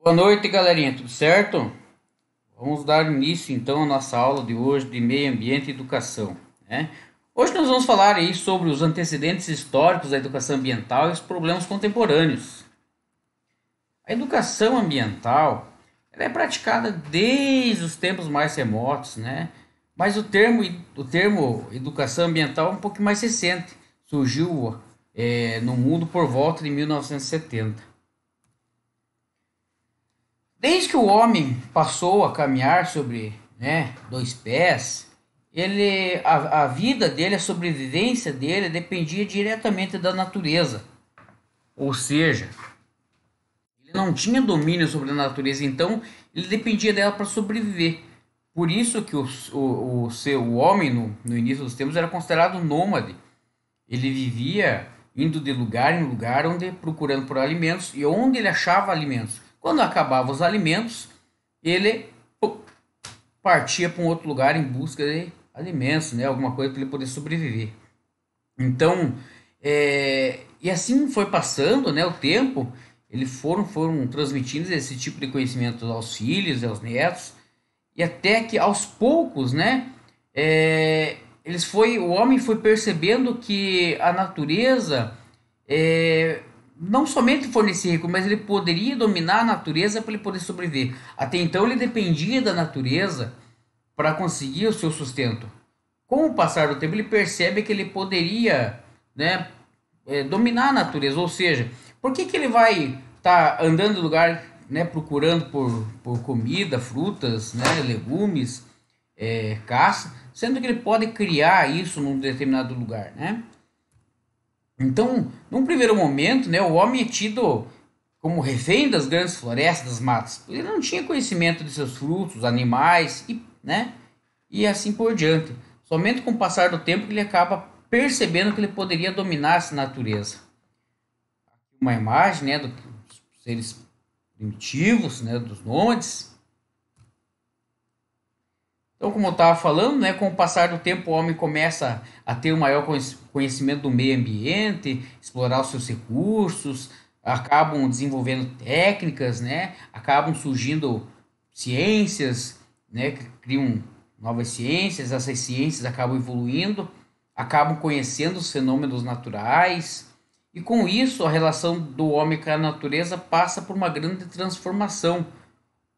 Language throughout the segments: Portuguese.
Boa noite, galerinha, tudo certo? Vamos dar início então à nossa aula de hoje de meio ambiente e educação, né? Hoje nós vamos falar aí sobre os antecedentes históricos da educação ambiental e os problemas contemporâneos. A educação ambiental, ela é praticada desde os tempos mais remotos, né? Mas o termo educação ambiental é um pouco mais recente, surgiu no mundo por volta de 1970. Desde que o homem passou a caminhar sobre, né, dois pés, a vida dele, a sobrevivência dele dependia diretamente da natureza. Ou seja, ele não tinha domínio sobre a natureza, então ele dependia dela para sobreviver. Por isso que o homem, no início dos tempos, era considerado nômade. Ele vivia indo de lugar em lugar, procurando por alimentos e onde ele achava alimentos. Quando acabavam os alimentos, ele partia para um outro lugar em busca de alimentos, né? Alguma coisa para ele poder sobreviver. Então, e assim foi passando, né, o tempo, eles foram transmitindo esse tipo de conhecimento aos filhos, aos netos, e até que aos poucos, né, o homem foi percebendo que a natureza não somente fornecia recursos, mas ele poderia dominar a natureza para ele poder sobreviver. Até então ele dependia da natureza para conseguir o seu sustento. Com o passar do tempo ele percebe que ele poderia, né, dominar a natureza, ou seja, por que ele vai estar andando no lugar, né, procurando por comida, frutas, né, legumes, caça, sendo que ele pode criar isso num determinado lugar, né? Então, num primeiro momento, né, o homem é tido como refém das grandes florestas, das matas. Ele não tinha conhecimento de seus frutos, animais, né, e assim por diante. Somente com o passar do tempo ele acaba percebendo que ele poderia dominar essa natureza. Uma imagem, né, dos seres primitivos, né, dos nômades. Então, como eu estava falando, né, com o passar do tempo o homem começa a ter um maior conhecimento do meio ambiente, explorar os seus recursos, acabam desenvolvendo técnicas, né, acabam surgindo ciências, né, que criam novas ciências, essas ciências acabam evoluindo, acabam conhecendo os fenômenos naturais, e com isso a relação do homem com a natureza passa por uma grande transformação,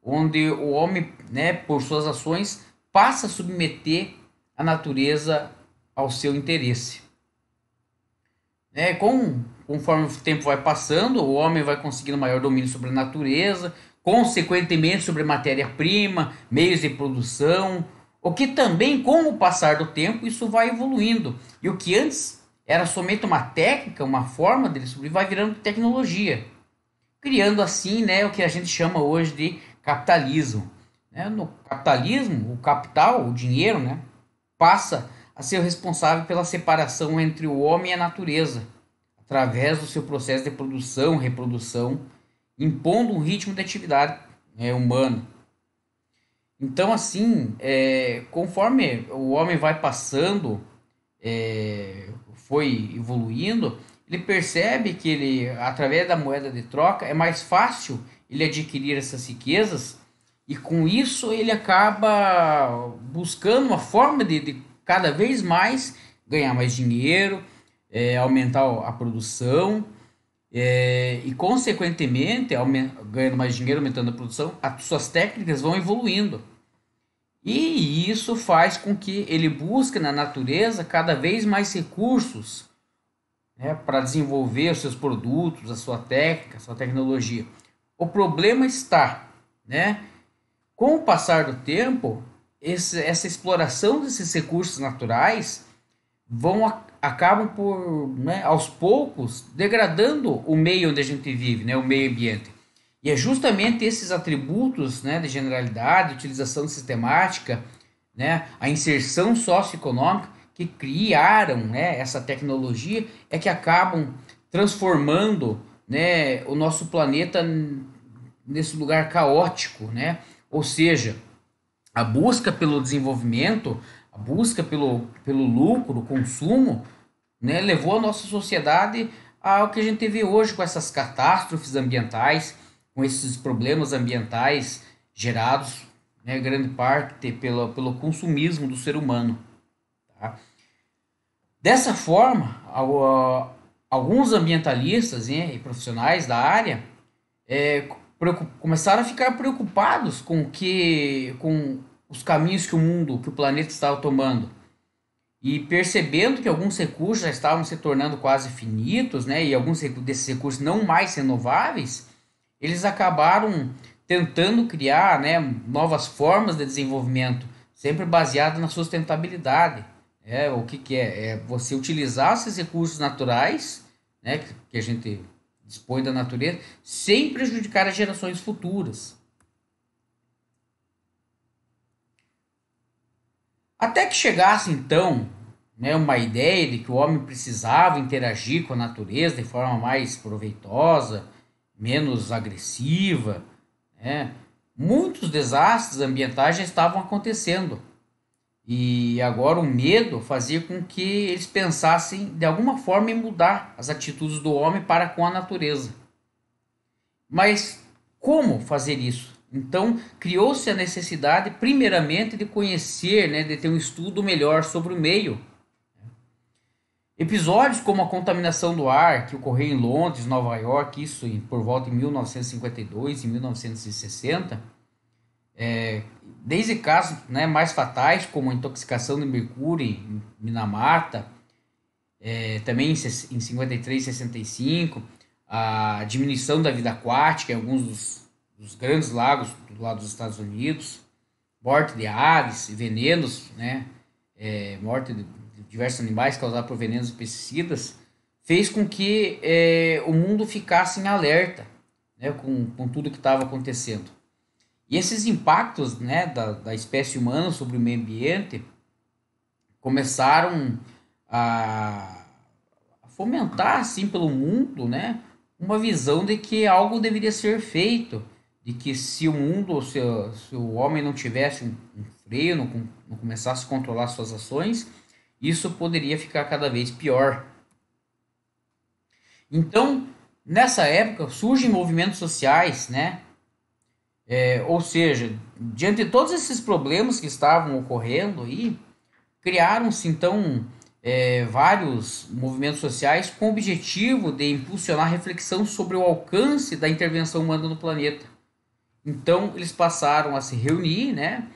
onde o homem, né, por suas ações, passa a submeter a natureza ao seu interesse. Conforme o tempo vai passando, o homem vai conseguindo maior domínio sobre a natureza, consequentemente sobre matéria-prima, meios de produção, o que também, com o passar do tempo, isso vai evoluindo. E o que antes era somente uma técnica, uma forma dele sobreviver, vai virando tecnologia, criando assim, né, o que a gente chama hoje de capitalismo. Né? No capitalismo, o capital, o dinheiro, né, passa a ser o responsável pela separação entre o homem e a natureza, através do seu processo de produção, reprodução, impondo um ritmo de atividade, né, humana. Então, assim, conforme o homem vai passando, foi evoluindo, ele percebe que ele, através da moeda de troca, é mais fácil ele adquirir essas riquezas e com isso ele acaba buscando uma forma de cada vez mais ganhar mais dinheiro, aumentar a produção, e consequentemente, ganhando mais dinheiro, aumentando a produção, as suas técnicas vão evoluindo. E isso faz com que ele busque na natureza cada vez mais recursos, né, para desenvolver os seus produtos, a sua técnica, a sua tecnologia. O problema está, né, com o passar do tempo, essa exploração desses recursos naturais acabam por, né, aos poucos, degradando o meio onde a gente vive, né, o meio ambiente. E é justamente esses atributos, né, de generalidade, utilização sistemática, né, a inserção socioeconômica que criaram, né, essa tecnologia é que acabam transformando, né, o nosso planeta nesse lugar caótico, né? Ou seja, a busca pelo desenvolvimento, a busca pelo lucro, consumo, né, levou a nossa sociedade ao que a gente vê hoje com essas catástrofes ambientais, com esses problemas ambientais gerados, né, grande parte pelo consumismo do ser humano. Tá? Dessa forma, alguns ambientalistas, né, e profissionais da área começaram a ficar preocupados com os caminhos que o planeta estava tomando. E percebendo que alguns recursos já estavam se tornando quase finitos, né, e alguns desses recursos não mais renováveis, eles acabaram tentando criar, né, novas formas de desenvolvimento, sempre baseado na sustentabilidade. O que, que é? É você utilizar esses recursos naturais, né, que a gente dispõe da natureza, sem prejudicar as gerações futuras. Até que chegasse então, né, uma ideia de que o homem precisava interagir com a natureza de forma mais proveitosa, menos agressiva, né? Muitos desastres ambientais já estavam acontecendo. E agora o medo fazia com que eles pensassem de alguma forma em mudar as atitudes do homem para com a natureza. Mas como fazer isso? Então criou-se a necessidade, primeiramente, de conhecer, né, de ter um estudo melhor sobre o meio. Episódios como a contaminação do ar, que ocorreu em Londres, Nova York, isso por volta de 1952 e 1960, desde casos, né, mais fatais, como a intoxicação de mercúrio em Minamata, também em 53 e 65, a diminuição da vida aquática em alguns dos grandes lagos do lado dos Estados Unidos, morte de aves e venenos, né, morte de diversos animais causados por venenos e pesticidas, fez com que o mundo ficasse em alerta, né, com tudo que estava acontecendo. E esses impactos, né, da espécie humana sobre o meio ambiente começaram a fomentar assim pelo mundo, né, uma visão de que algo deveria ser feito, de que se o mundo, se o homem não tivesse um freio, não começasse a controlar suas ações, isso poderia ficar cada vez pior. Então, nessa época, surgem movimentos sociais, né? Ou seja, diante de todos esses problemas que estavam ocorrendo aí, criaram-se então vários movimentos sociais com o objetivo de impulsionar a reflexão sobre o alcance da intervenção humana no planeta. Então eles passaram a se reunir, né?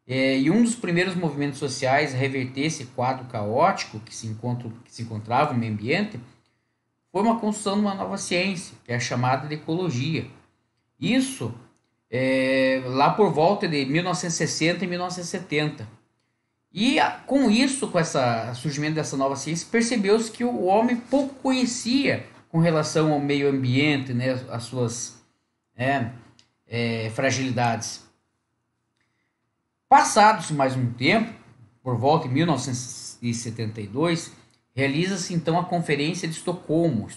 E um dos primeiros movimentos sociais a reverter esse quadro caótico que se encontrava no meio ambiente foi uma construção de uma nova ciência, que é a chamada de ecologia. Isso lá por volta de 1960 e 1970. E com isso, com esse surgimento dessa nova ciência, percebeu-se que o homem pouco conhecia com relação ao meio ambiente, né, as suas fragilidades. Passados mais um tempo, por volta de 1972, realiza-se então a Conferência de Estocolmo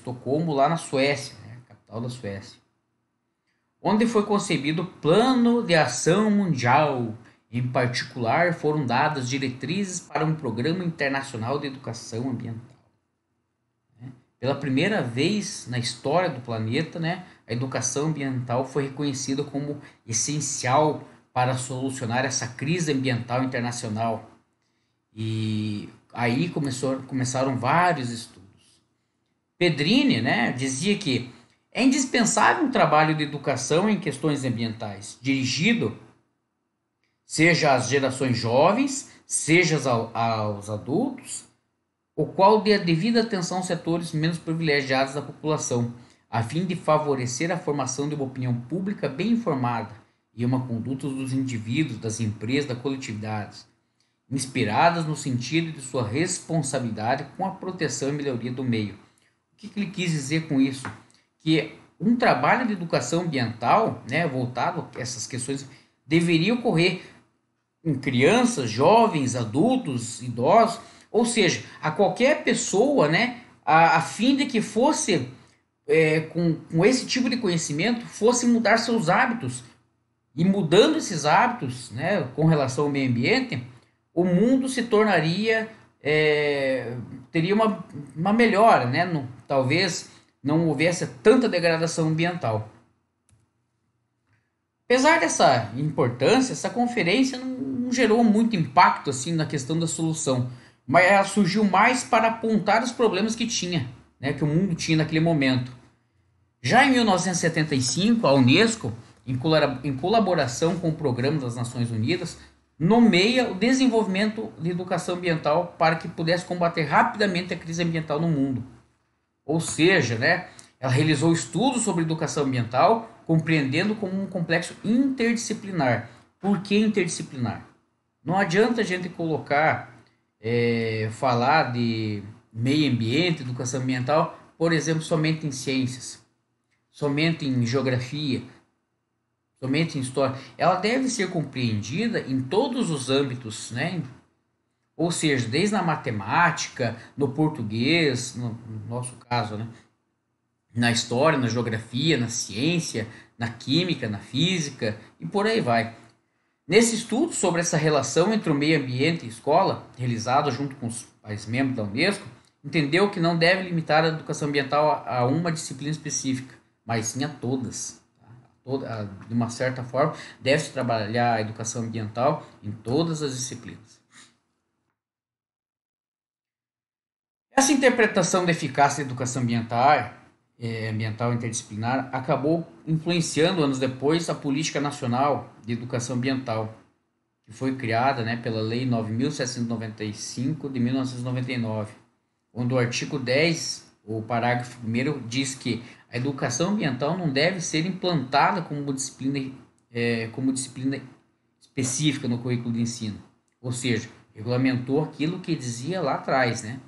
lá na Suécia, né, capital da Suécia, onde foi concebido o Plano de Ação Mundial. Em particular, foram dadas diretrizes para um programa internacional de educação ambiental. Pela primeira vez na história do planeta, né, a educação ambiental foi reconhecida como essencial para solucionar essa crise ambiental internacional. E aí começaram vários estudos. Pedrini, né, dizia que é indispensável um trabalho de educação em questões ambientais, dirigido seja às gerações jovens, seja aos adultos, o qual dê a devida atenção aos setores menos privilegiados da população, a fim de favorecer a formação de uma opinião pública bem informada e uma conduta dos indivíduos, das empresas, da coletividade, inspiradas no sentido de sua responsabilidade com a proteção e melhoria do meio. O que ele quis dizer com isso? Que um trabalho de educação ambiental, né, voltado a essas questões, deveria ocorrer em crianças, jovens, adultos, idosos, ou seja, a qualquer pessoa, né, a fim de que fosse, com esse tipo de conhecimento, fosse mudar seus hábitos. E mudando esses hábitos, né, com relação ao meio ambiente, o mundo se tornaria, teria uma melhora, né? Talvez não houvesse tanta degradação ambiental. Apesar dessa importância, essa conferência não gerou muito impacto assim na questão da solução, mas ela surgiu mais para apontar os problemas que tinha, né, que o mundo tinha naquele momento. Já em 1975, a Unesco, em colaboração com o Programa das Nações Unidas, nomeia o desenvolvimento de educação ambiental para que pudesse combater rapidamente a crise ambiental no mundo. Ou seja, né, ela realizou estudos sobre educação ambiental, compreendendo como um complexo interdisciplinar. Por que interdisciplinar? Não adianta a gente colocar, falar de meio ambiente, educação ambiental, por exemplo, somente em ciências, somente em geografia, somente em história. Ela deve ser compreendida em todos os âmbitos, né? Ou seja, desde a matemática, no português, no nosso caso, né? Na história, na geografia, na ciência, na química, na física e por aí vai. Nesse estudo sobre essa relação entre o meio ambiente e escola, realizado junto com os países membros da Unesco, entendeu que não deve limitar a educação ambiental a uma disciplina específica, mas sim a todas. De uma certa forma, deve-se trabalhar a educação ambiental em todas as disciplinas. Essa interpretação da eficácia da educação ambiental interdisciplinar acabou influenciando anos depois a Política Nacional de Educação Ambiental, que foi criada, né, pela Lei 9.795 de 1999, onde o artigo 10, o parágrafo 1º, diz que a educação ambiental não deve ser implantada como disciplina específica no currículo de ensino. Ou seja, regulamentou aquilo que dizia lá atrás, né?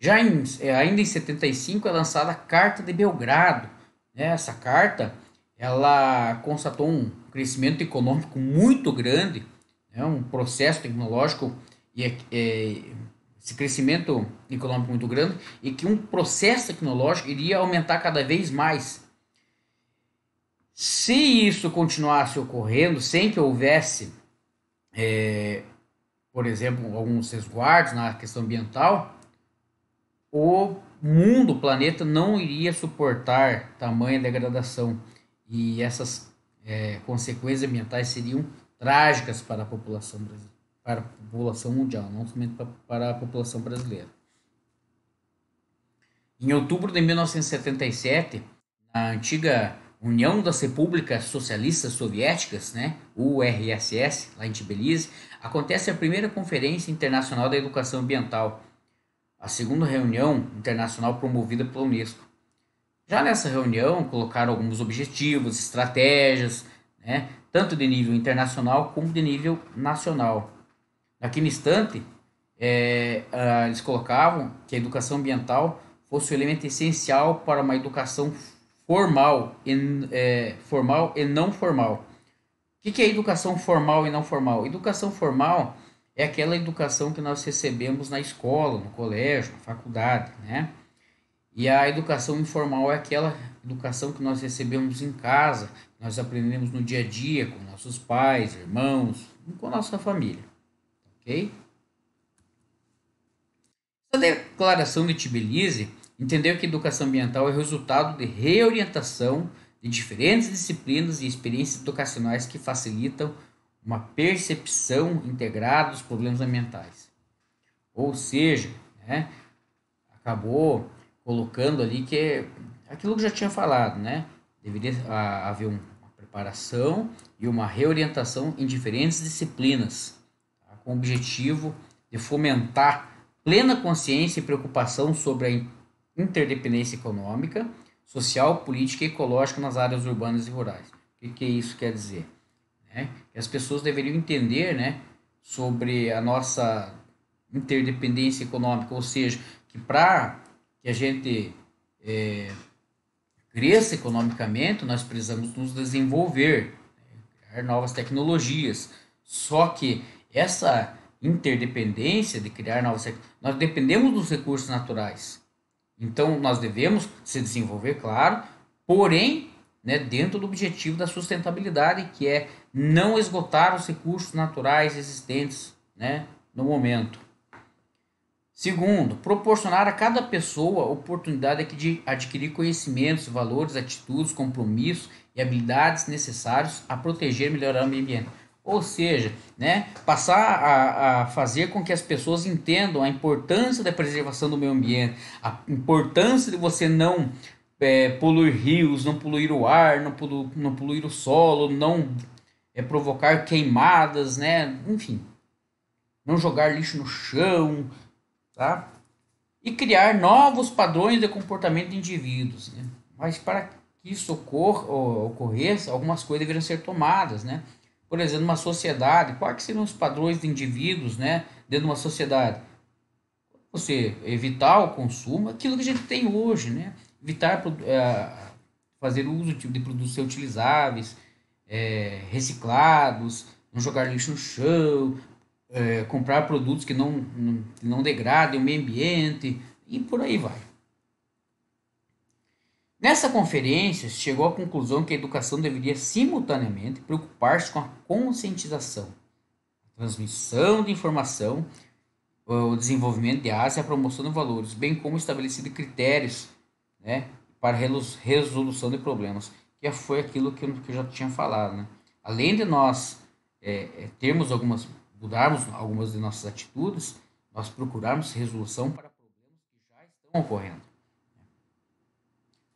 Ainda em 75 é lançada a Carta de Belgrado, né? Essa carta ela constatou um crescimento econômico muito grande, né? Um processo tecnológico e esse crescimento econômico muito grande e que um processo tecnológico iria aumentar cada vez mais. Se isso continuasse ocorrendo sem que houvesse, por exemplo, alguns resguardos na questão ambiental, o mundo, o planeta, não iria suportar tamanha degradação e essas consequências ambientais seriam trágicas para a população brasileira, para a população mundial, não somente para a população brasileira. Em outubro de 1977, na antiga União das Repúblicas Socialistas Soviéticas, né, URSS, lá em Tbilisi, acontece a primeira Conferência Internacional da Educação Ambiental, a segunda reunião internacional promovida pela Unesco. Já nessa reunião, colocaram alguns objetivos, estratégias, né, tanto de nível internacional como de nível nacional. Naquele instante, eles colocavam que a educação ambiental fosse o elemento essencial para uma educação formal e não formal. O que é educação formal e não formal? Educação formal é aquela educação que nós recebemos na escola, no colégio, na faculdade, né? E a educação informal é aquela educação que nós recebemos em casa, nós aprendemos no dia a dia com nossos pais, irmãos, com a nossa família, ok? Essa declaração de Tbilisi entendeu que a educação ambiental é resultado de reorientação de diferentes disciplinas e experiências educacionais que facilitam uma percepção integrada dos problemas ambientais. Ou seja, né, acabou colocando ali que é aquilo que eu já tinha falado, né? Deveria haver uma preparação e uma reorientação em diferentes disciplinas, tá? Com o objetivo de fomentar plena consciência e preocupação sobre a interdependência econômica, social, política e ecológica nas áreas urbanas e rurais. O que isso quer dizer? Né? Que as pessoas deveriam entender, né, sobre a nossa interdependência econômica, ou seja, que para que a gente cresça economicamente, nós precisamos nos desenvolver, né, criar novas tecnologias. Só que essa interdependência de criar novas nós dependemos dos recursos naturais. Então, nós devemos se desenvolver, claro, porém, né, dentro do objetivo da sustentabilidade, que é não esgotar os recursos naturais existentes, né, no momento. Segundo, proporcionar a cada pessoa a oportunidade de adquirir conhecimentos, valores, atitudes, compromissos e habilidades necessários a proteger e melhorar o meio ambiente. Ou seja, né, passar a fazer com que as pessoas entendam a importância da preservação do meio ambiente, a importância de você não poluir rios, não poluir o ar, não poluir o solo, não provocar queimadas, né, enfim, não jogar lixo no chão, tá? E criar novos padrões de comportamento de indivíduos, né? Mas para que isso ocorresse, algumas coisas deveriam ser tomadas, né? Por exemplo, uma sociedade, quais seriam os padrões de indivíduos, né, dentro de uma sociedade? Você evitar o consumo, aquilo que a gente tem hoje, né? Evitar fazer uso de produtos reutilizáveis, reciclados, não jogar lixo no chão, comprar produtos que não degradem o meio ambiente e por aí vai. Nessa conferência, chegou à conclusão que a educação deveria simultaneamente preocupar-se com a conscientização, a transmissão de informação, o desenvolvimento de áreas e a promoção de valores, bem como estabelecer critérios, né, para resolução de problemas, que foi aquilo que eu já tinha falado. Né? Além de nós termos mudarmos algumas de nossas atitudes, nós procurarmos resolução para problemas que já estão ocorrendo.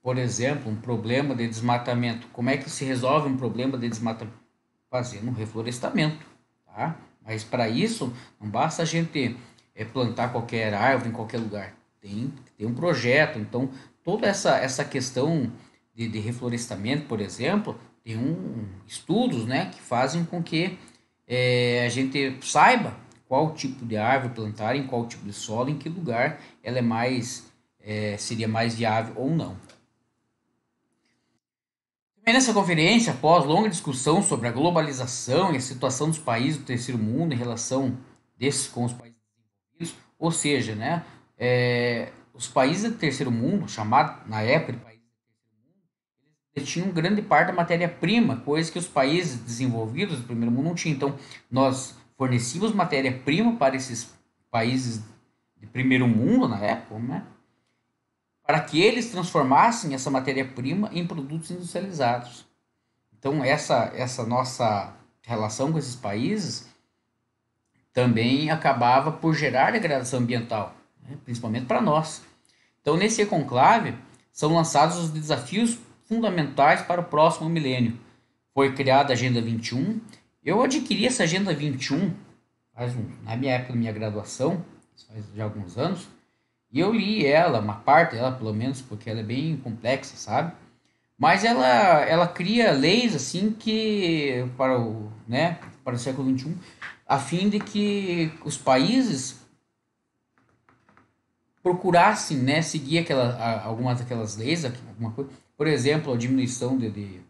Por exemplo, um problema de desmatamento. Como é que se resolve um problema de desmatamento? Fazendo um reflorestamento, tá? Mas para isso, não basta a gente plantar qualquer árvore em qualquer lugar. Tem que ter um projeto. Então, toda essa questão de reflorestamento, por exemplo, tem estudos, né, que fazem com que a gente saiba qual tipo de árvore plantar, em qual tipo de solo, em que lugar ela seria mais viável ou não. Também nessa conferência, após longa discussão sobre a globalização e a situação dos países do terceiro mundo em relação desses com os países desenvolvidos, ou seja, né, os países do terceiro mundo, chamado na época de países do terceiro mundo, eles tinham grande parte da matéria-prima, coisa que os países desenvolvidos do primeiro mundo não tinham. Então, nós fornecíamos matéria-prima para esses países de primeiro mundo na época, né, para que eles transformassem essa matéria-prima em produtos industrializados. Então, essa nossa relação com esses países também acabava por gerar degradação ambiental, né? Principalmente para nós. Então, nesse conclave, são lançados os desafios fundamentais para o próximo milênio. Foi criada a Agenda 21. Eu adquiri essa Agenda 21 na minha época da minha graduação, faz já alguns anos, e eu li ela, uma parte dela pelo menos, porque ela é bem complexa, sabe? Mas ela cria leis assim que para o século XXI, a fim de que os países procurassem, né, seguir algumas daquelas leis, alguma coisa. Por exemplo, a diminuição de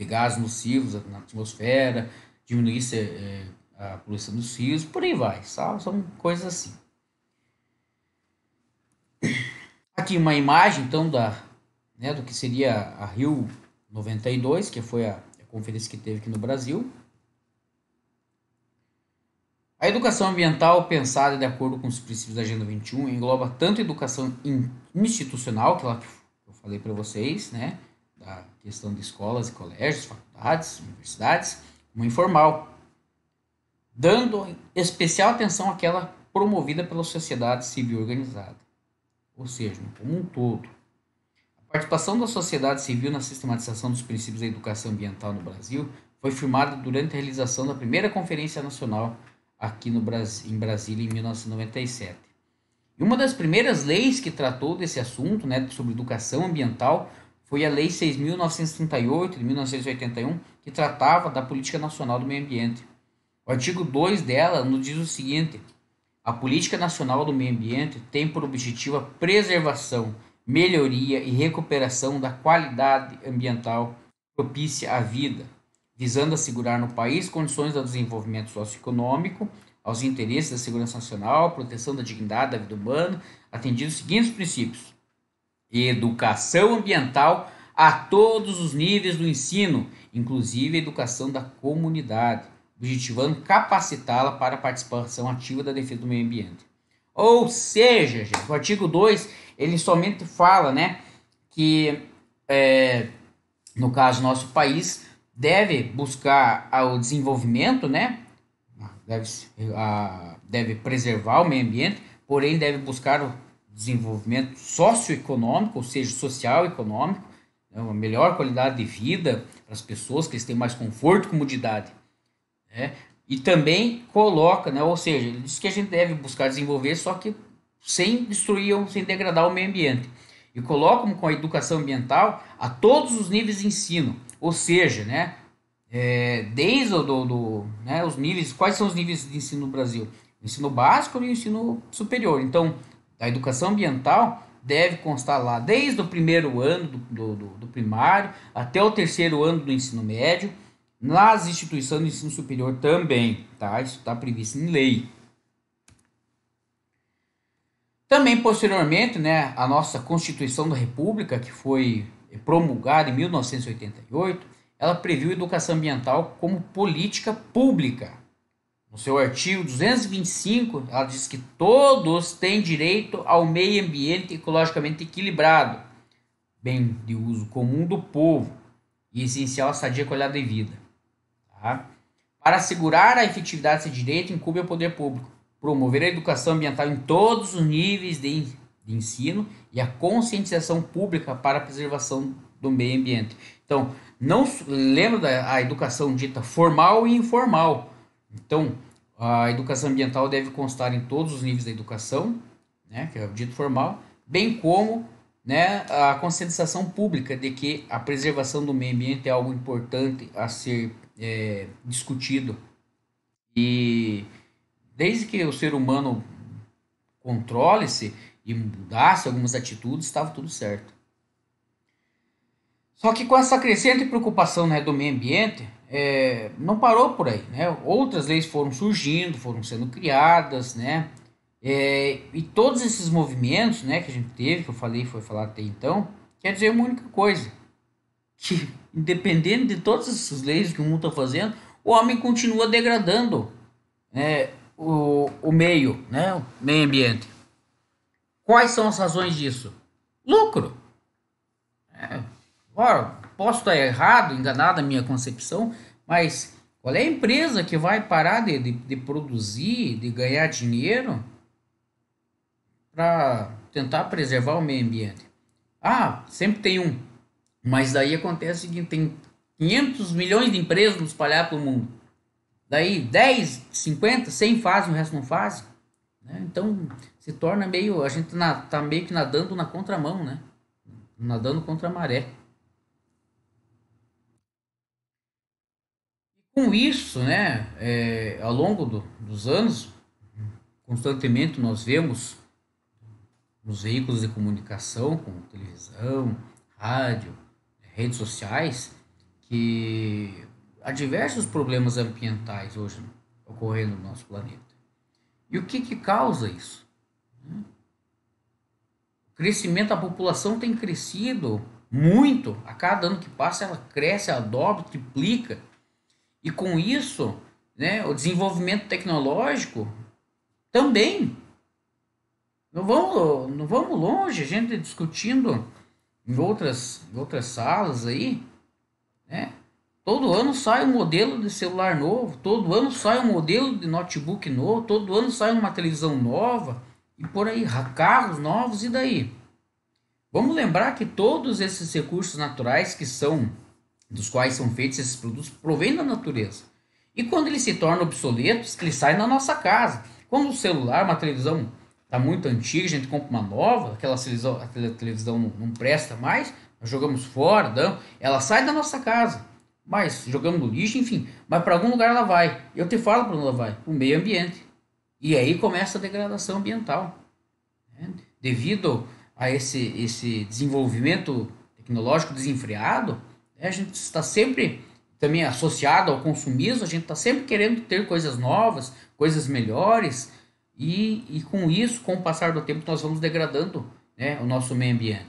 gases nocivos na atmosfera, diminuísse a poluição dos rios, por aí vai, sabe? São coisas assim. Aqui uma imagem, então, do que seria a Rio 92, que foi a conferência que teve aqui no Brasil. A educação ambiental, pensada de acordo com os princípios da Agenda 21, engloba tanto a educação institucional, que eu falei para vocês, né, da questão de escolas e colégios, faculdades, universidades, como informal, dando especial atenção àquela promovida pela sociedade civil organizada, ou seja, como um todo. A participação da sociedade civil na sistematização dos princípios da educação ambiental no Brasil foi firmada durante a realização da primeira Conferência Nacional aqui no Brasil, em Brasília, em 1997. E uma das primeiras leis que tratou desse assunto, né, sobre educação ambiental, foi a Lei 6.938, de 1981, que tratava da Política Nacional do Meio Ambiente. O artigo 2 dela nos diz o seguinte: a Política Nacional do Meio Ambiente tem por objetivo a preservação, melhoria e recuperação da qualidade ambiental propícia à vida, visando assegurar no país condições de desenvolvimento socioeconômico, aos interesses da segurança nacional, proteção da dignidade da vida humana, atendidos os seguintes princípios: educação ambiental a todos os níveis do ensino, inclusive a educação da comunidade, objetivando capacitá-la para a participação ativa da defesa do meio ambiente. Ou seja, gente, o artigo 2 ele somente fala, né, que no caso nosso país deve buscar o desenvolvimento, né, deve, deve preservar o meio ambiente, porém deve buscar o desenvolvimento socioeconômico, ou seja, social e econômico, né, uma melhor qualidade de vida para as pessoas, que eles tenham mais conforto e comodidade, né? E também coloca, né, ou seja, ele diz que a gente deve buscar desenvolver, só que sem destruir ou sem degradar o meio ambiente. E colocam com a educação ambiental a todos os níveis de ensino, ou seja, né, desde né, os níveis, quais são os níveis de ensino no Brasil? O ensino básico e o ensino superior. Então, a educação ambiental deve constar lá desde o primeiro ano do primário até o terceiro ano do ensino médio, nas instituições de ensino superior também, tá? Isso está previsto em lei. Também, posteriormente, né, a nossa Constituição da República, que foi promulgada em 1988, ela previu educação ambiental como política pública. No seu artigo 225, ela diz que todos têm direito ao meio ambiente ecologicamente equilibrado, bem de uso comum do povo e essencial à sadia qualidade de vida. Tá? Para assegurar a efetividade desse direito, incumbe ao poder público promover a educação ambiental em todos os níveis de ensino e a conscientização pública para a preservação do meio ambiente. Então, não lembra da educação dita formal e informal. Então, a educação ambiental deve constar em todos os níveis da educação, né, que é o dito formal, bem como, né, a conscientização pública de que a preservação do meio ambiente é algo importante a ser discutido. E desde que o ser humano controle-se e mudasse algumas atitudes, estava tudo certo. Só que com essa crescente preocupação, né, do meio ambiente, não parou por aí, né? Outras leis foram surgindo, foram sendo criadas, né? E todos esses movimentos, né, que a gente teve, que eu falei, foi falar até então, quer dizer uma única coisa, que independente de todas essas leis que o mundo está fazendo, o homem continua degradando, né, o meio, né, o meio ambiente. Quais são as razões disso? Lucro. Ora, posso estar errado, enganado na minha concepção, mas qual é a empresa que vai parar de produzir, de ganhar dinheiro para tentar preservar o meio ambiente? Ah, sempre tem um. Mas daí acontece o seguinte, tem 500 milhões de empresas espalhadas pelo mundo. Daí 10, 50, 100 fazem, o resto não fazem. Né? Então se torna meio, a gente tá meio que nadando na contramão, né? Nadando contra a maré. Com isso, né, ao longo dos anos, constantemente nós vemos nos veículos de comunicação, como televisão, rádio, redes sociais, que há diversos problemas ambientais hoje ocorrendo no nosso planeta. E o que causa isso? O crescimento da população tem crescido muito. A cada ano que passa, ela cresce, ela dobra, triplica. E com isso, né, o desenvolvimento tecnológico também. Não vamos longe, a gente discutindo em outras salas aí, né? Todo ano sai um modelo de celular novo, todo ano sai um modelo de notebook novo, todo ano sai uma televisão nova, e por aí, carros novos, e daí? Vamos lembrar que todos esses recursos naturais dos quais são feitos esses produtos, provêm da natureza. E quando eles se tornam obsoletos, eles saem da nossa casa. Quando o celular, uma televisão está muito antiga, a gente compra uma nova, aquela televisão não presta mais, nós jogamos fora, ela sai da nossa casa. Mas jogamos no lixo, enfim, mas para algum lugar ela vai. Eu te falo para onde ela vai, para o meio ambiente. E aí começa a degradação ambiental. Né? Devido a esse desenvolvimento tecnológico desenfreado, a gente está sempre também associado ao consumismo, a gente está sempre querendo ter coisas novas, coisas melhores, e com isso, com o passar do tempo, nós vamos degradando, né, o nosso meio ambiente.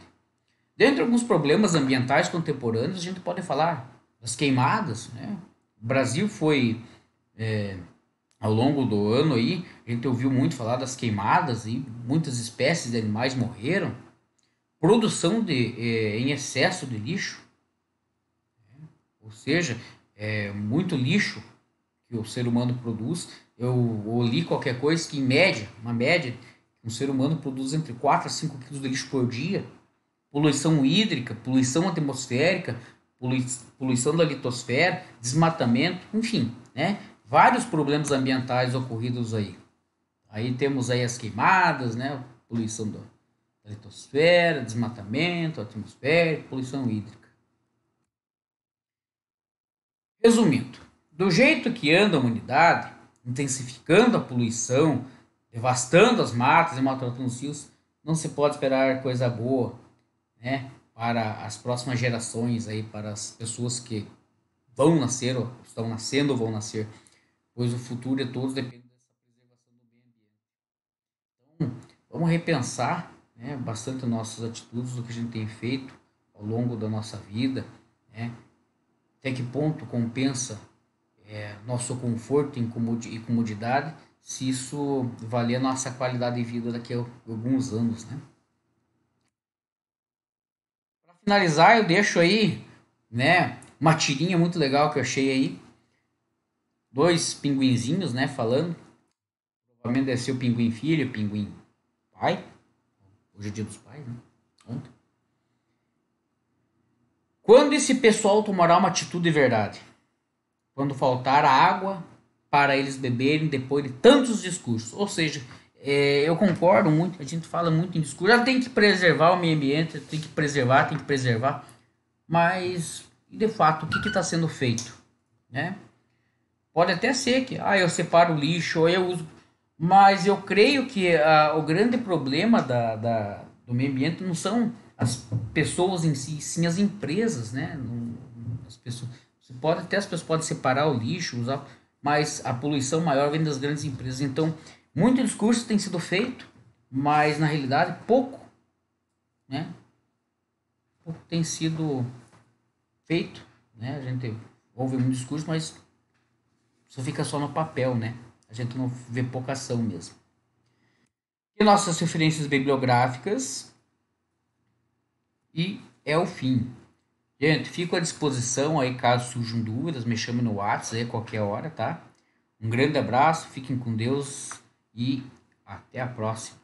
Dentre alguns problemas ambientais contemporâneos, a gente pode falar das queimadas. Né? O Brasil foi ao longo do ano aí, a gente ouviu muito falar das queimadas e muitas espécies de animais morreram. Produção em excesso de lixo, ou seja, muito lixo que o ser humano produz. Eu li qualquer coisa que, em média, uma média, um ser humano produz entre 4 a 5 quilos de lixo por dia. Poluição hídrica, poluição atmosférica, poluição da litosfera, desmatamento, enfim, né? Vários problemas ambientais ocorridos aí. Aí temos aí as queimadas, né? Poluição da litosfera, desmatamento, atmosférico, poluição hídrica. Resumindo, do jeito que anda a humanidade, intensificando a poluição, devastando as matas e maltratando os rios, não se pode esperar coisa boa, né, para as próximas gerações aí, para as pessoas que vão nascer, ou estão nascendo ou vão nascer, pois o futuro de todos depende dessa preservação do meio ambiente. Então, vamos repensar, né, bastante nossas atitudes, do que a gente tem feito ao longo da nossa vida, né, até que ponto compensa nosso conforto e comodidade, se isso valer a nossa qualidade de vida daqui a alguns anos, né? Para finalizar, eu deixo aí, né, uma tirinha muito legal que eu achei aí, dois pinguinzinhos, né, falando. Provavelmente deve ser o pinguim filho, o pinguim pai. Hoje é dia dos pais, né? Ontem. Quando esse pessoal tomará uma atitude de verdade? Quando faltar água para eles beberem depois de tantos discursos. Ou seja, eu concordo muito, a gente fala muito em discurso, tem que preservar o meio ambiente, tem que preservar, mas de fato, o que está sendo feito? Né? Pode até ser que eu separo o lixo, ou eu uso, mas eu creio que o grande problema do meio ambiente não são as pessoas em si, sim as empresas, né? As pessoas, as pessoas podem separar o lixo, usar, mas a poluição maior vem das grandes empresas. Então, muito discurso tem sido feito, mas na realidade pouco, né? Pouco tem sido feito, né? A gente ouve muito discurso, mas só fica só no papel, né? A gente não vê pouca ação mesmo. E nossas referências bibliográficas e é o fim. Gente, fico à disposição aí caso surjam dúvidas, me chame no WhatsApp aí a qualquer hora, tá? Um grande abraço, fiquem com Deus e até a próxima.